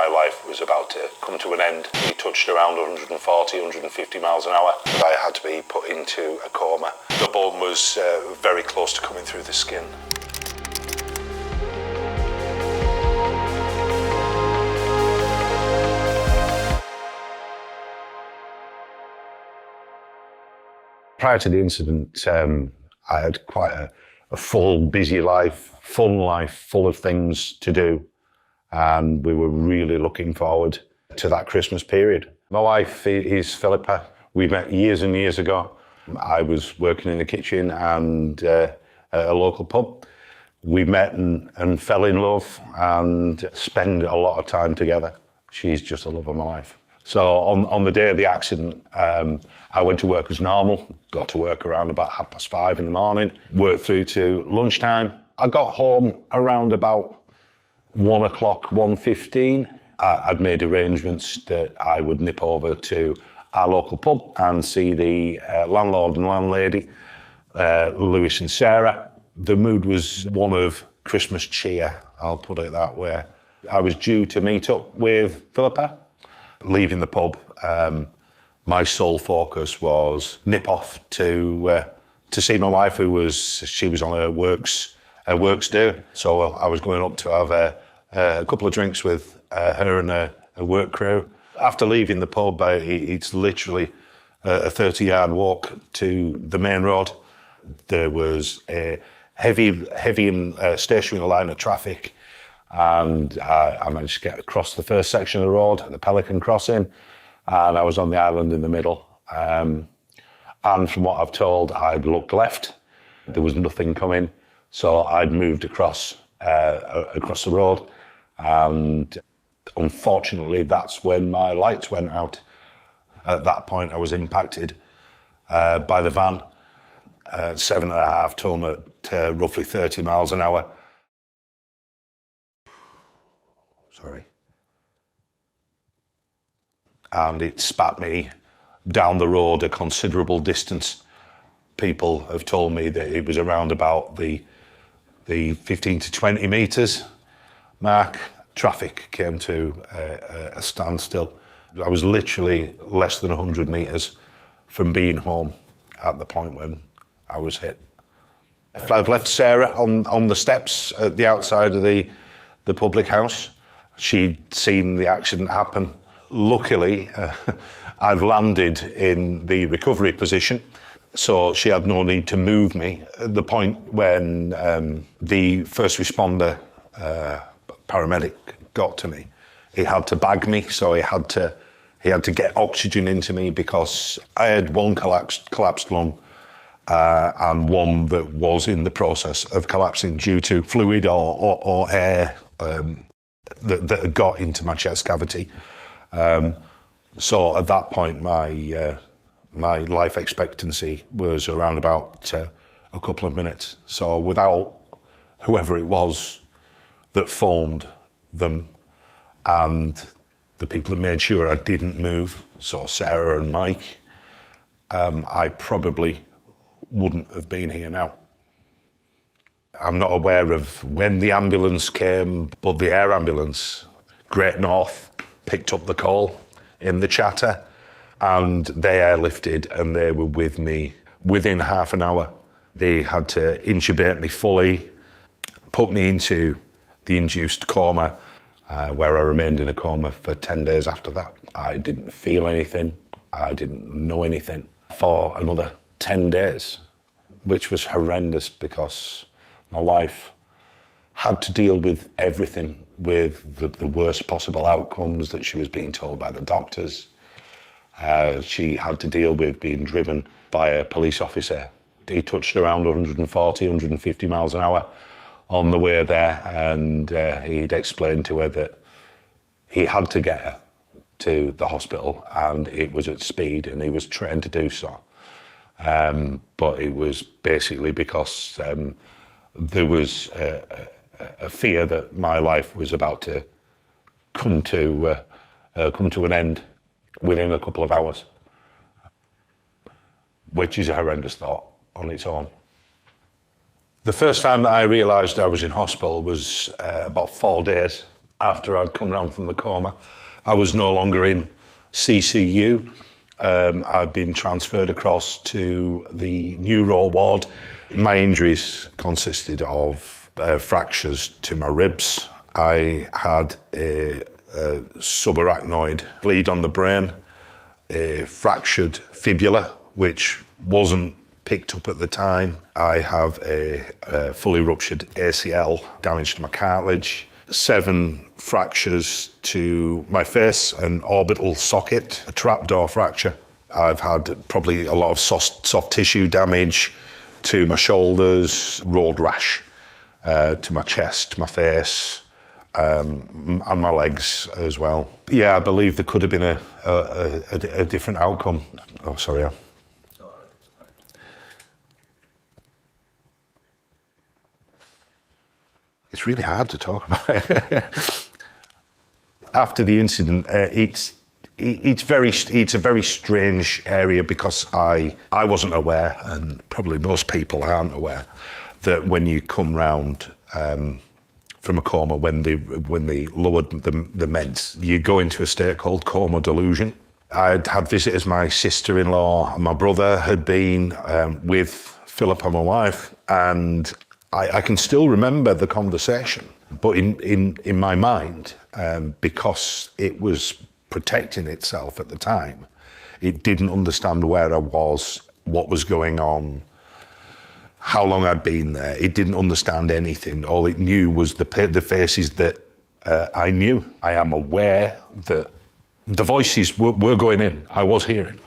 my life was about to come to an end. He touched around 140, 150 miles an hour. I had to be put into a coma. The bone was very close to coming through the skin. Prior to the incident, I had quite a full, busy life, fun life, full of things to do. And we were really looking forward to that Christmas period. My wife is Philippa. We met years and years ago. I was working in the kitchen and at a local pub. We met and fell in love and spent a lot of time together. She's just the love of my life. So on the day of the accident, I went to work as normal, got to work around about 5:30 in the morning, worked through to lunchtime. I got home around about 1 o'clock, 1:15. I'd made arrangements that I would nip over to our local pub and see the landlord and landlady, Lewis and Sarah. The mood was one of Christmas cheer, I'll put it that way. I was due to meet up with Philippa. Leaving the pub, my sole focus was nip off to see my wife, she was on her works day. So I was going up to have a couple of drinks with her and her work crew. After leaving the pub, it's literally a 30-yard walk to the main road. There was a heavy and stationary line of traffic. And I managed to get across the first section of the road, the Pelican Crossing, and I was on the island in the middle. And from what I've told, I'd looked left. There was nothing coming, so I'd moved across the road. And unfortunately, that's when my lights went out. At that point, I was impacted by the van, 7.5 ton at roughly 30 miles an hour. Sorry. And it spat me down the road a considerable distance. People have told me that it was around about the 15 to 20 metres mark. Traffic came to a standstill. I was literally less than 100 metres from being home at the point when I was hit. I've left Sarah on the steps at the outside of the public house. She'd seen the accident happen. Luckily, I've landed in the recovery position, so she had no need to move me. At the point when the first responder paramedic got to me, he had to bag me, so he had to get oxygen into me because I had one collapsed lung and one that was in the process of collapsing due to fluid or air that had got into my chest cavity. So at that point, my life expectancy was around about a couple of minutes. So without whoever it was that phoned them and the people that made sure I didn't move, so Sarah and Mike, I probably wouldn't have been here now. I'm not aware of when the ambulance came, but the air ambulance, Great North, picked up the call in the chatter and they airlifted and they were with me within half an hour. They had to intubate me fully, put me into the induced coma, where I remained in a coma for 10 days after that. I didn't feel anything. I didn't know anything for another 10 days, which was horrendous because my wife had to deal with everything, with the worst possible outcomes that she was being told by the doctors. She had to deal with being driven by a police officer. He touched around 140, 150 miles an hour on the way there, and he'd explained to her that he had to get her to the hospital and it was at speed and he was trained to do so. But it was basically because there was a fear that my life was about to come to an end within a couple of hours, which is a horrendous thought on its own. The first time that I realised I was in hospital was about 4 days after I'd come round from the coma. I was no longer in CCU. I'd been transferred across to the neuro ward. My injuries consisted of fractures to my ribs. I had a subarachnoid bleed on the brain, a fractured fibula, which wasn't picked up at the time. I have a fully ruptured ACL, damage to my cartilage, 7 fractures to my face, an orbital socket, a trapdoor fracture. I've had probably a lot of soft tissue damage to my shoulders, road rash to my chest, my face, and my legs as well. Yeah, I believe there could have been a different outcome. Oh, sorry. It's really hard to talk about. After the incident, it's a very strange area because I wasn't aware, and probably most people aren't aware, that when you come round from a coma, when they lowered the meds, you go into a state called coma delusion. I'd had visitors. My sister-in-law and my brother had been with Philippa, my wife, and I can still remember the conversation, but in my mind, because it was protecting itself at the time, it didn't understand where I was, what was going on, how long I'd been there. It didn't understand anything. All it knew was the faces that I knew. I am aware that the voices were going in. I was hearing.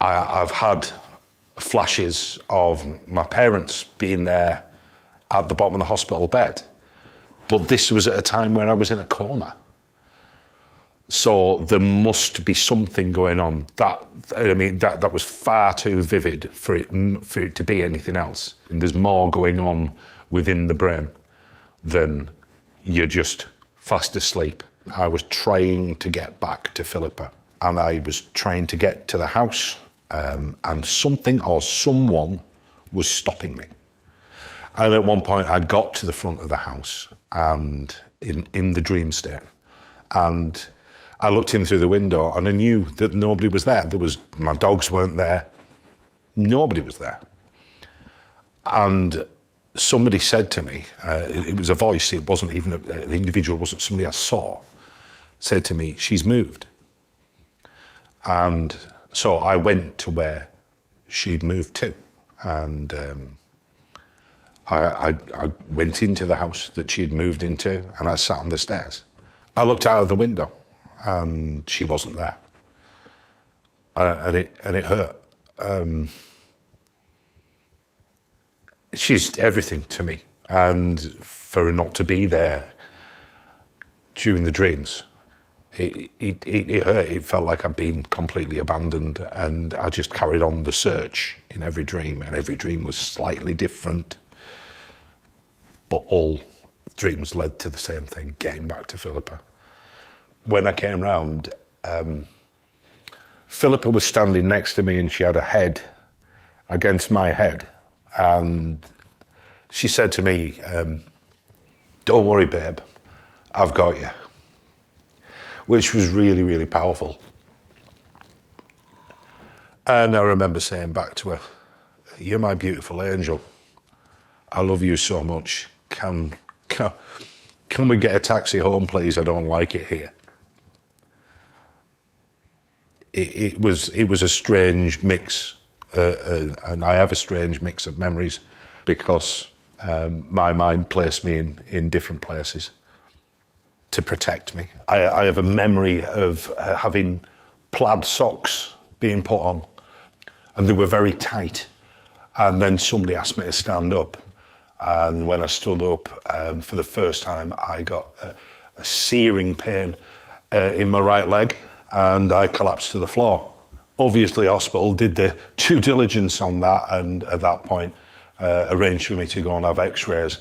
I've had flashes of my parents being there at the bottom of the hospital bed, but this was at a time where I was in a coma. So there must be something going on. That was far too vivid for it to be anything else. And there's more going on within the brain than you're just fast asleep. I was trying to get back to Philippa, and I was trying to get to the house, and something or someone was stopping me. And at one point I got to the front of the house and in the dream state, and I looked in through the window and I knew that nobody was there. My dogs weren't there. Nobody was there. And somebody said to me, it was a voice, it wasn't even an individual, it wasn't somebody I saw, said to me, "She's moved." And so I went to where she'd moved to, and I went into the house that she had moved into, and I sat on the stairs. I looked out of the window, and she wasn't there, and it hurt. She's everything to me, and for her not to be there during the dreams, it hurt. It felt like I'd been completely abandoned, and I just carried on the search in every dream, and every dream was slightly different, but all dreams led to the same thing, getting back to Philippa. When I came round, Philippa was standing next to me, and she had her head against my head, and she said to me, "Don't worry, babe, I've got you," which was really, really powerful. And I remember saying back to her, "You're my beautiful angel. I love you so much. Can we get a taxi home, please? I don't like it here." It was a strange mix, and I have a strange mix of memories because my mind placed me in different places to protect me. I have a memory of having plaid socks being put on, and they were very tight. And then somebody asked me to stand up, and when I stood up, for the first time, I got a searing pain in my right leg, and I collapsed to the floor. Obviously, hospital did the due diligence on that, and at that point, arranged for me to go and have X-rays.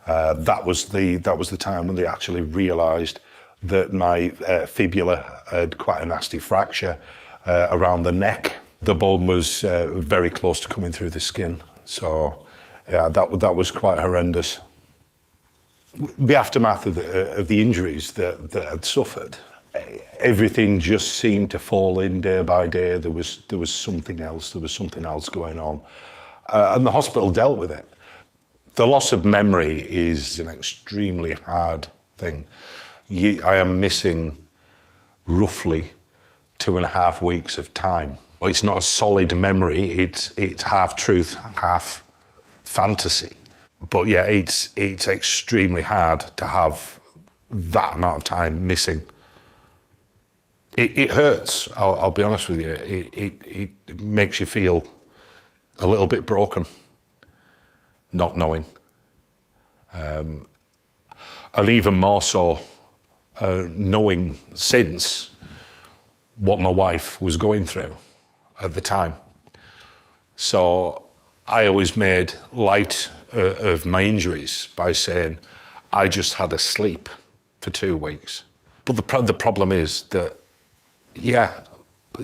That was the time when they actually realised that my fibula had quite a nasty fracture around the neck. The bone was very close to coming through the skin, so yeah, that was quite horrendous. The aftermath of the injuries that I'd suffered, everything just seemed to fall in day by day. There was something else. There was something else going on, and the hospital dealt with it. The loss of memory is an extremely hard thing. I am missing roughly 2.5 weeks of time. Well, it's not a solid memory. It's half truth, half fantasy. But yeah, it's extremely hard to have that amount of time missing. It hurts. I'll be honest with you. It makes you feel a little bit broken, not knowing, and even more so knowing since what my wife was going through at the time. So I always made light of my injuries by saying I just had a sleep for 2 weeks. But the problem is that, yeah,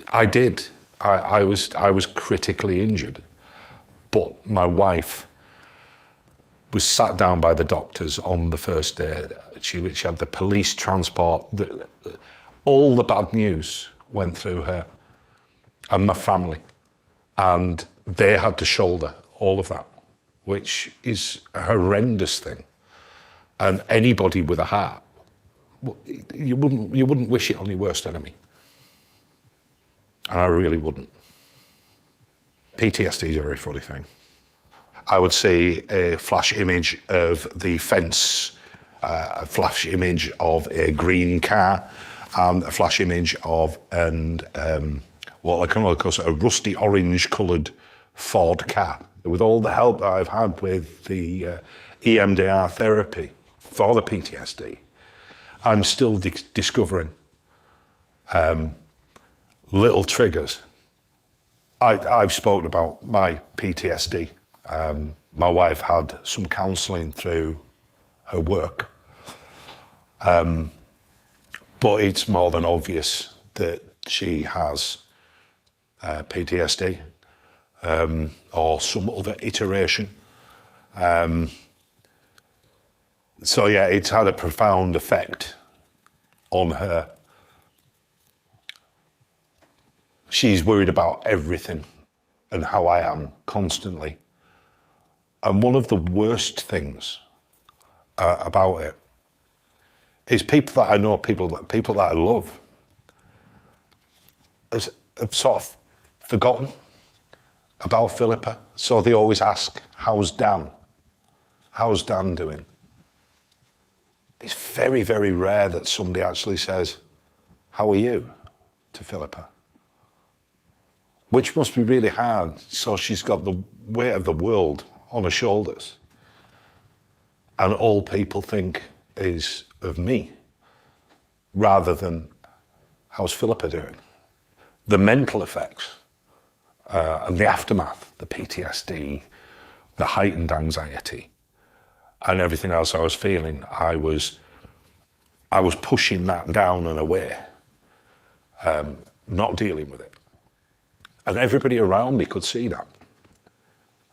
I did. I was critically injured, but my wife was sat down by the doctors on the first day. She had the police transport. All the bad news went through her and my family, and they had to shoulder all of that, which is a horrendous thing. And anybody with a heart, you wouldn't wish it on your worst enemy. And I really wouldn't. PTSD is a very funny thing. I would see a flash image of the fence, a flash image of a green car, and a flash image of what I can call a rusty orange coloured Ford car. With all the help that I've had with the EMDR therapy for the PTSD, I'm still discovering little triggers. I've spoken about my PTSD. My wife had some counselling through her work, but it's more than obvious that she has PTSD or some other iteration. So yeah, it's had a profound effect on her. She's worried about everything and how I am constantly. And one of the worst things about it is people that I know, people that I love, have sort of forgotten about Philippa. So they always ask, how's Dan? How's Dan doing? It's very, very rare that somebody actually says, how are you, to Philippa? Which must be really hard. So she's got the weight of the world on her shoulders. And all people think is of me, rather than, how's Philippa doing? The mental effects and the aftermath, the PTSD, the heightened anxiety, and everything else I was feeling, I was pushing that down and away, not dealing with it. And everybody around me could see that.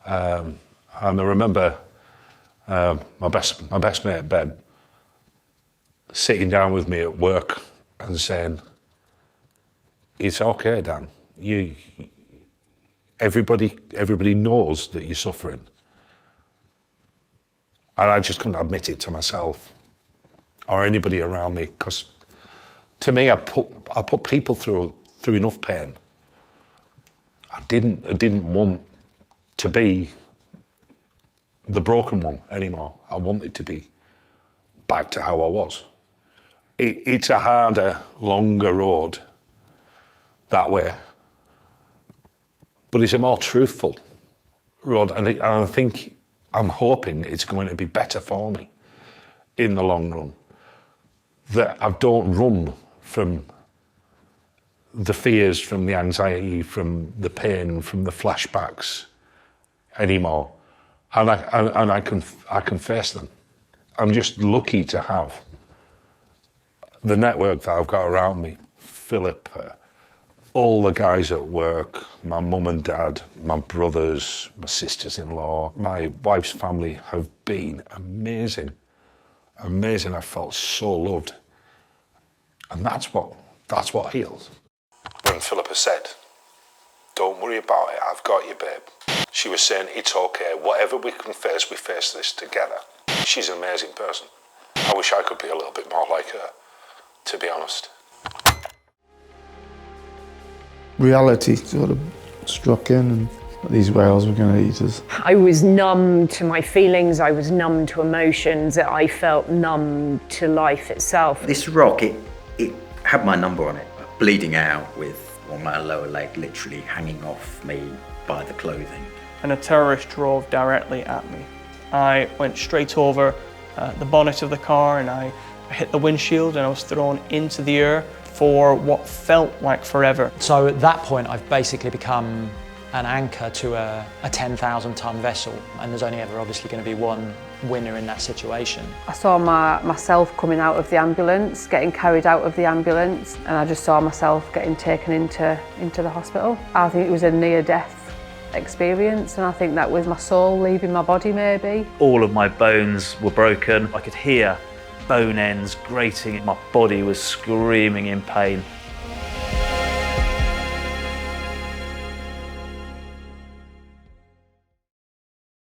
And I remember my best mate, Ben, sitting down with me at work and saying, it's okay, Dan. Everybody knows that you're suffering. And I just couldn't admit it to myself or anybody around me, because to me, I put people through enough pain. I didn't want to be the broken one anymore. I wanted to be back to how I was. It's a harder, longer road that way, but it's a more truthful road, and I think, I'm hoping it's going to be better for me in the long run, that I don't run from the fears, from the anxiety, from the pain, from the flashbacks anymore, and I can face them. I'm just lucky to have the network that I've got around me. Philip, all the guys at work, my mum and dad, my brothers, my sisters-in-law, my wife's family have been amazing. amazing. I felt so loved. And that's what heals. When Philippa said, "Don't worry about it, I've got you, babe," she was saying, it's okay, whatever we face this together. She's an amazing person. I wish I could be a little bit more like her, to be honest. Reality sort of struck in, and these whales were going to eat us. I was numb to my feelings, I was numb to emotions, I felt numb to life itself. This rock, it had my number on it, bleeding out with my lower leg literally hanging off me by the clothing. And a terrorist drove directly at me. I went straight over the bonnet of the car and I hit the windshield and I was thrown into the air for what felt like forever. So at that point I've basically become an anchor to a 10,000 ton vessel, and there's only ever obviously going to be one winner in that situation. I saw myself coming out of the ambulance, getting carried out of the ambulance, and I just saw myself getting taken into the hospital. I think it was a near-death experience, and I think that was my soul leaving my body maybe. All of my bones were broken. I could hear bone ends grating. My body was screaming in pain.